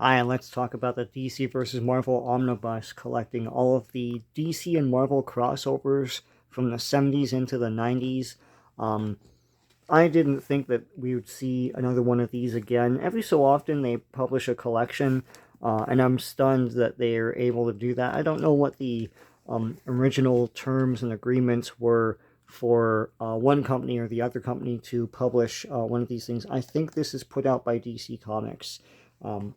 Hi, and let's talk about the DC versus Marvel Omnibus, collecting all of the DC and Marvel crossovers from the 70s into the 90s. I didn't think that we would see another one of these again. Every so often they publish a collection, and I'm stunned that they are able to do that. I don't know what the original terms and agreements were for one company or the other company to publish one of these things. I think this is put out by DC Comics.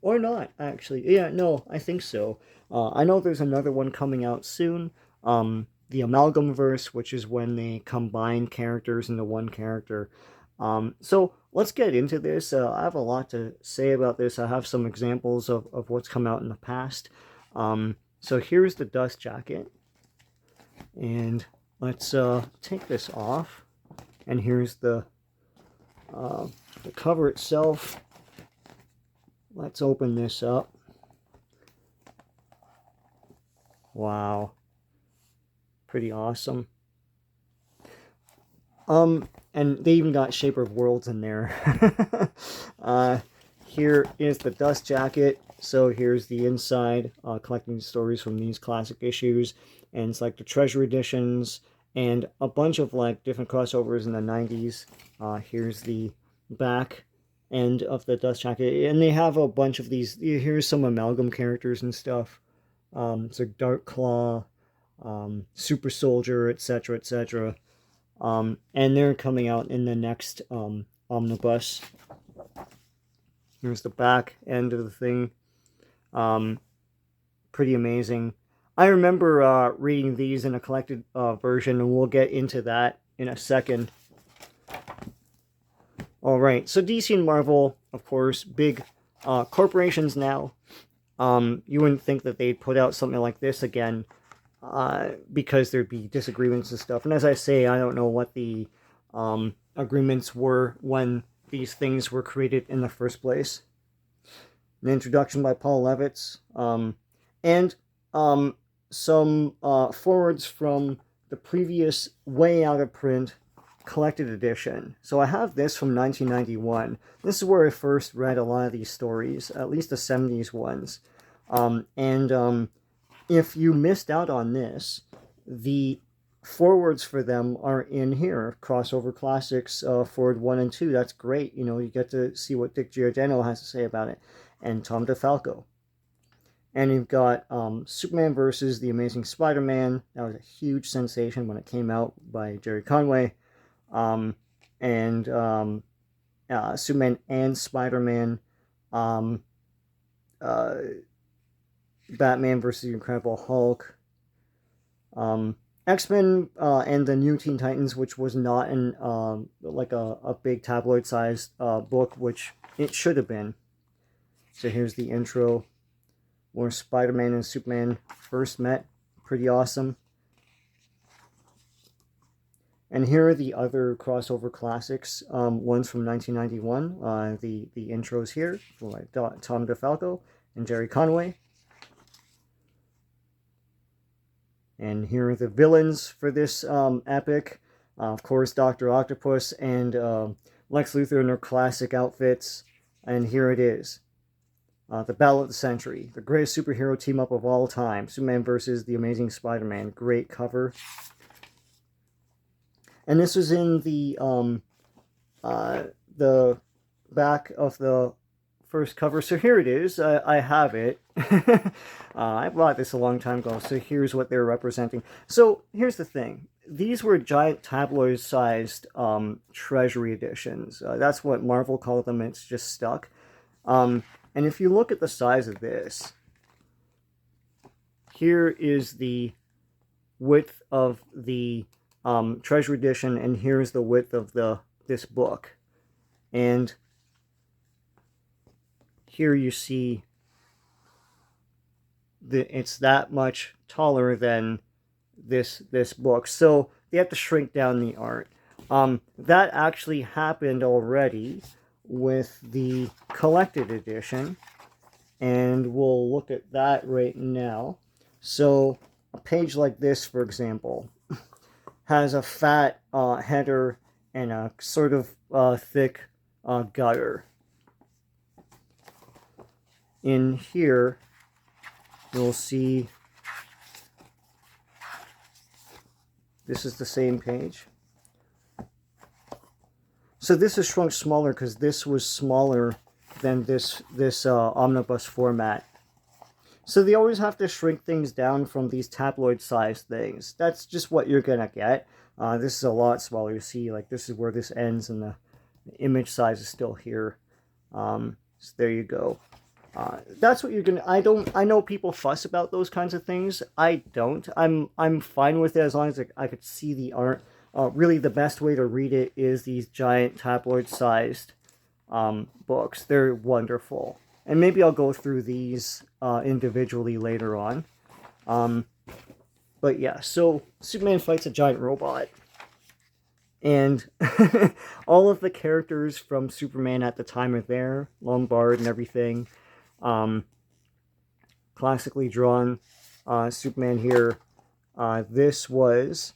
Or not, actually. Yeah, no, I think so. I know there's another one coming out soon. The Amalgamverse, which is when they combine characters into one character. So let's get into this. I have a lot to say about this. I have some examples of what's come out in the past. So here's the dust jacket. And let's take this off. And here's the cover itself. Let's open this up. Wow. Pretty awesome. And they even got Shaper of Worlds in there. Here is the dust jacket. So here's the inside, collecting stories from these classic issues. And it's like the Treasure Editions and a bunch of like different crossovers in the 90s. Here's the back end of the dust jacket, and they have a bunch of these. Here's some amalgam characters and stuff. So Dark Claw, Super Soldier, etc., etc. And they're coming out in the next omnibus. Here's the back end of the thing. Pretty amazing. I remember reading these in a collected version, and we'll get into that in a second. Alright, so DC and Marvel, of course, big corporations now. You wouldn't think that they'd put out something like this again, because there'd be disagreements and stuff. And as I say, I don't know what the agreements were when these things were created in the first place. An introduction by Paul Levitz, and some forwards from the previous, way out of print, collected edition. So I have this from 1991. This is where I first read a lot of these stories, at least the 70s ones. If you missed out on this, the forwards for them are in here. Crossover Classics, forward 1 and 2. That's great. You know, you get to see what Dick Giordano has to say about it. And Tom DeFalco. And you've got Superman versus The Amazing Spider-Man. That was a huge sensation when it came out, by Jerry Conway. Superman and Spider-Man, Batman versus the Incredible Hulk, X-Men and the New Teen Titans, which was not in like a big tabloid-sized book, which it should have been. So here's the intro, where Spider-Man and Superman first met. Pretty awesome. And here are the other crossover classics, ones from 1991. The intros here, by Tom DeFalco and Jerry Conway. And here are the villains for this epic. Of course, Dr. Octopus and Lex Luthor in their classic outfits. And here it is. The Battle of the Century, the greatest superhero team-up of all time. Superman versus the Amazing Spider-Man. Great cover. And this was in the back of the first cover. So here it is. I have it. I bought this a long time ago. So here's what they're representing. So here's the thing. These were giant tabloid-sized treasury editions. That's what Marvel called them. It's just stuck. And if you look at the size of this, here is the width of the Treasure Edition, and here's the width of this book. And here you see it's that much taller than this book. So they have to shrink down the art. That actually happened already with the collected edition, and we'll look at that right now. So a page like this, for example, has a fat header and a sort of thick gutter. in here, you'll see this is the same page. So this is shrunk smaller because this was smaller than this omnibus format. So they always have to shrink things down from these tabloid-sized things. That's just what you're gonna get. This is a lot smaller. You see, like, this is where this ends, and the image size is still here. So there you go. That's what you're gonna. I know people fuss about those kinds of things. I don't. I'm fine with it as long as I could see the art. Really, the best way to read it is these giant tabloid-sized books. They're wonderful. And maybe I'll go through these individually later on. But yeah, so Superman fights a giant robot. And all of the characters from Superman at the time are there. Lombard and everything. Classically drawn Superman here. This was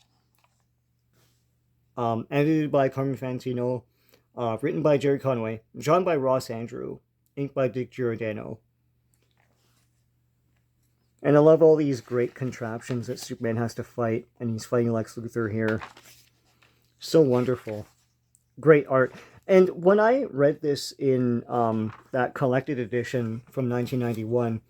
edited by Carmen Fantino. Written by Jerry Conway. Drawn by Ross Andrew. Inked by Dick Giordano. And I love all these great contraptions that Superman has to fight. And he's fighting Lex Luthor here. So wonderful. Great art. And when I read this in that collected edition from 1991,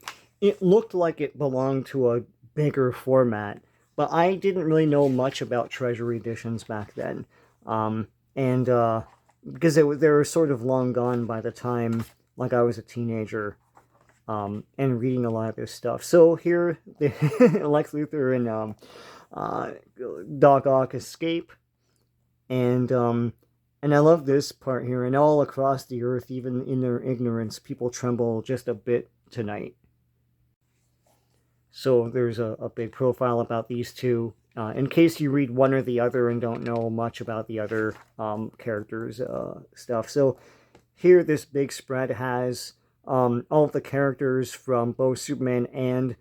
it looked like it belonged to a bigger format. But I didn't really know much about Treasury editions back then. Because they were sort of long gone by the time, like, I was a teenager, and reading a lot of this stuff. So here, Lex Luthor and Doc Ock escape, and I love this part here. And all across the earth, even in their ignorance, people tremble just a bit tonight. So there's a big profile about these two. In case you read one or the other and don't know much about the other characters' stuff. So here, this big spread has all of the characters from both Superman and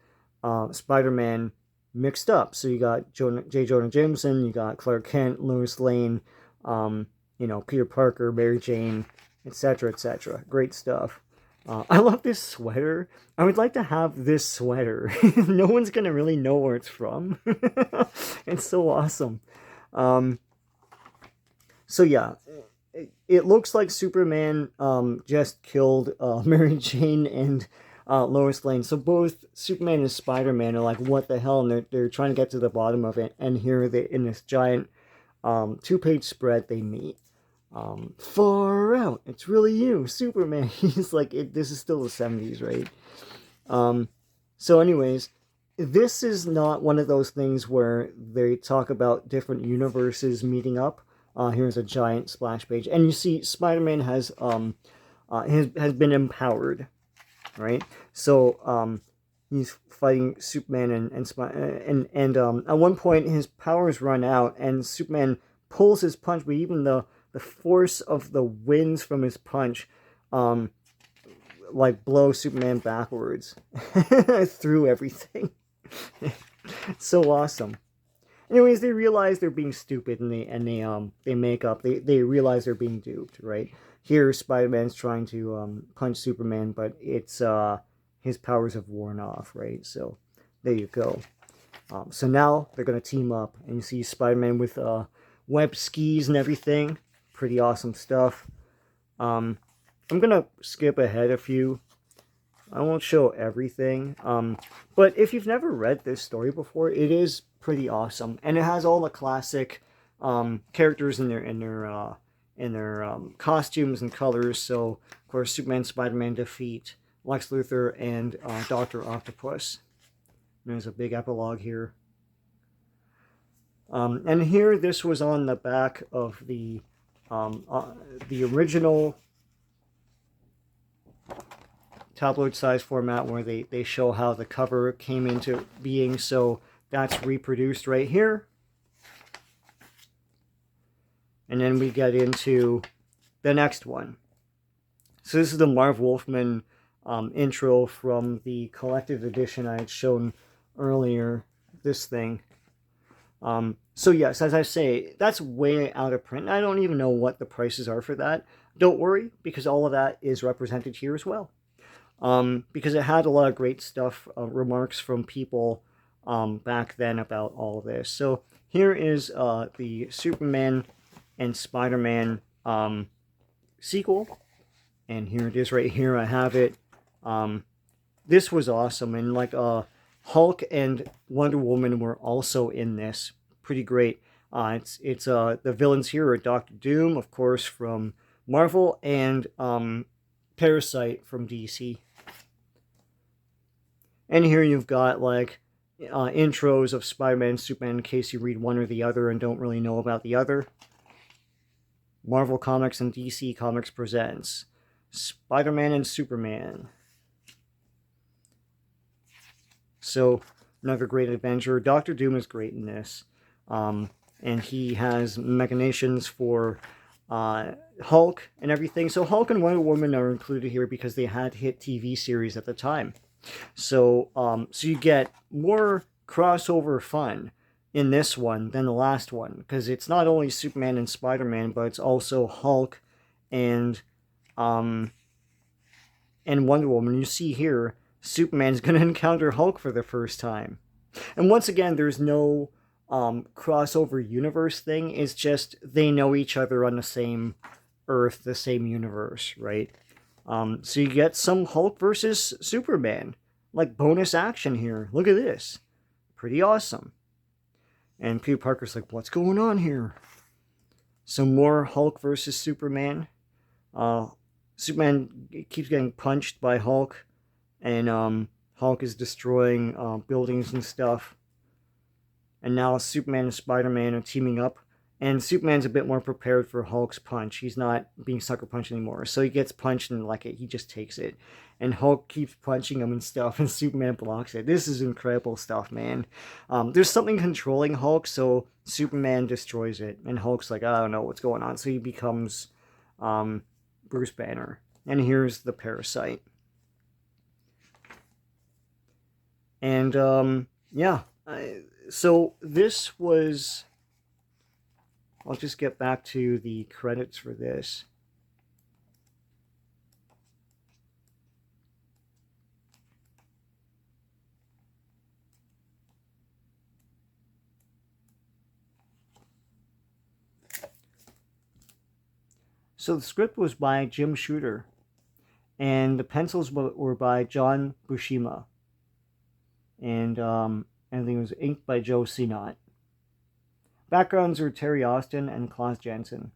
Spider-Man mixed up. So you got J. Jonah Jameson, you got Clark Kent, Lois Lane, Peter Parker, Mary Jane, etc., etc. Great stuff. I love this sweater. I would like to have this sweater. No one's going to really know where it's from. It's so awesome. So yeah, it looks like Superman just killed Mary Jane and Lois Lane. So both Superman and Spider-Man are like, what the hell? And they're trying to get to the bottom of it. And here, in this giant 2-page spread, they meet. Far out, it's really you, Superman. He's like, this is still the 70s, right? So anyways, this is not one of those things where they talk about different universes meeting up. Here's a giant splash page, and you see Spider-Man has been empowered, right? So he's fighting Superman and at one point his powers run out, and Superman pulls his punch, but even the force of the winds from his punch, like, blow Superman backwards through everything. So awesome. Anyways, they realize they're being stupid, and they make up. They realize they're being duped, right? Here, Spider-Man's trying to punch Superman, but it's his powers have worn off, right? So there you go. So now they're gonna team up, and you see Spider-Man with web skis and everything. Pretty awesome stuff. I'm gonna skip ahead a few. I won't show everything. But if you've never read this story before, it is pretty awesome, and it has all the classic characters in their costumes and colors. So of course, Superman and Spider-Man defeat Lex Luthor and Dr. Octopus. And there's a big epilogue here. And here, this was on the back of the original tabloid size format, where they show how the cover came into being. So that's reproduced right here. And then we get into the next one. So this is the Marv Wolfman intro from the collected edition I had shown earlier. This thing. So yes, as I say, that's way out of print. I don't even know what the prices are for that. Don't worry, because all of that is represented here as well. because it had a lot of great stuff, remarks from people back then about all of this. So here is the Superman and Spider-Man sequel, and here it is right here. I have it. This was awesome, and like Hulk and Wonder Woman were also in this. Pretty great. It's the villains here are Doctor Doom, of course, from Marvel, and Parasite from DC. And here you've got like intros of Spider-Man and Superman in case you read one or the other and don't really know about the other. Marvel Comics and DC Comics presents Spider-Man and Superman. So, another great adventure. Doctor Doom is great in this. And he has machinations for Hulk and everything. So Hulk and Wonder Woman are included here because they had hit TV series at the time. So, so you get more crossover fun in this one than the last one, because it's not only Superman and Spider-Man, but it's also Hulk and Wonder Woman. You see here, Superman's going to encounter Hulk for the first time. And once again, there's no crossover universe thing. It's just they know each other on the same Earth, the same universe, right? So you get some Hulk versus Superman, like bonus action here. Look at this. Pretty awesome. And Peter Parker's like, what's going on here? Some more Hulk versus Superman. Superman keeps getting punched by Hulk, and Hulk is destroying buildings and stuff. And now Superman and Spider-Man are teaming up. And Superman's a bit more prepared for Hulk's punch. He's not being sucker punched anymore. So he gets punched and like it, he just takes it. And Hulk keeps punching him and stuff, and Superman blocks it. This is incredible stuff, man. There's something controlling Hulk, so Superman destroys it. And Hulk's like, I don't know what's going on. So he becomes Bruce Banner. And here's the Parasite. And yeah, so this was... I'll just get back to the credits for this. So the script was by Jim Shooter, and the pencils were by John Buscema, and everything was inked by Joe Sinott. Backgrounds are Terry Austin and Klaus Janson.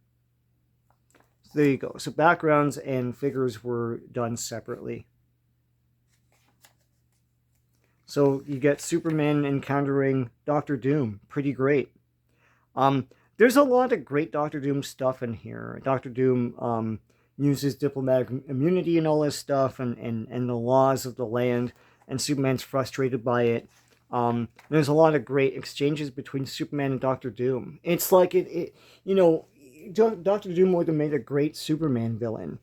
So there you go. So backgrounds and figures were done separately. So you get Superman encountering Doctor Doom. Pretty great. There's a lot of great Doctor Doom stuff in here. Doctor Doom uses diplomatic immunity and all this stuff, and the laws of the land, and Superman's frustrated by it. There's a lot of great exchanges between Superman and Doctor Doom. It's like you know, Doctor Doom would have made a great Superman villain,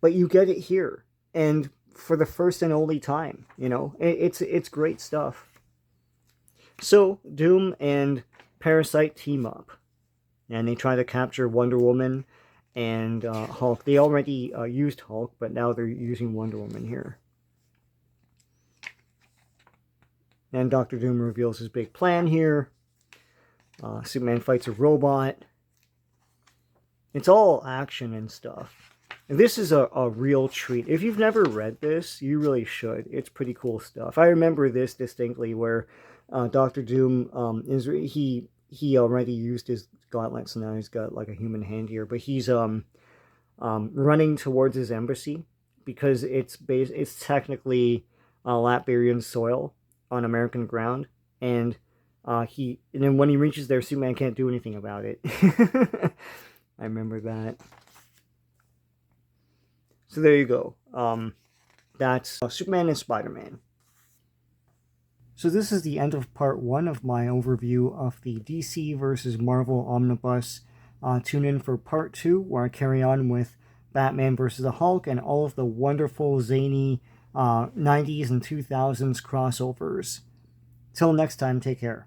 but you get it here, and for the first and only time, you know, it's great stuff. So Doom and Parasite team up, and they try to capture Wonder Woman and Hulk. They already used Hulk, but now they're using Wonder Woman here. And Doctor Doom reveals his big plan here. Superman fights a robot. It's all action and stuff. And this is a real treat. If you've never read this, you really should. It's pretty cool stuff. I remember this distinctly, where Doctor Doom he already used his gauntlet, so now he's got like a human hand here. But he's running towards his embassy because it's technically Latvian soil on American ground, and then when he reaches there, Superman can't do anything about it. I remember that. So there you go. That's Superman and Spider-Man. So this is the end of part 1 of my overview of the DC versus Marvel Omnibus. Tune in for part 2, where I carry on with Batman versus the Hulk and all of the wonderful, zany 90s and 2000s crossovers. Till next time, take care.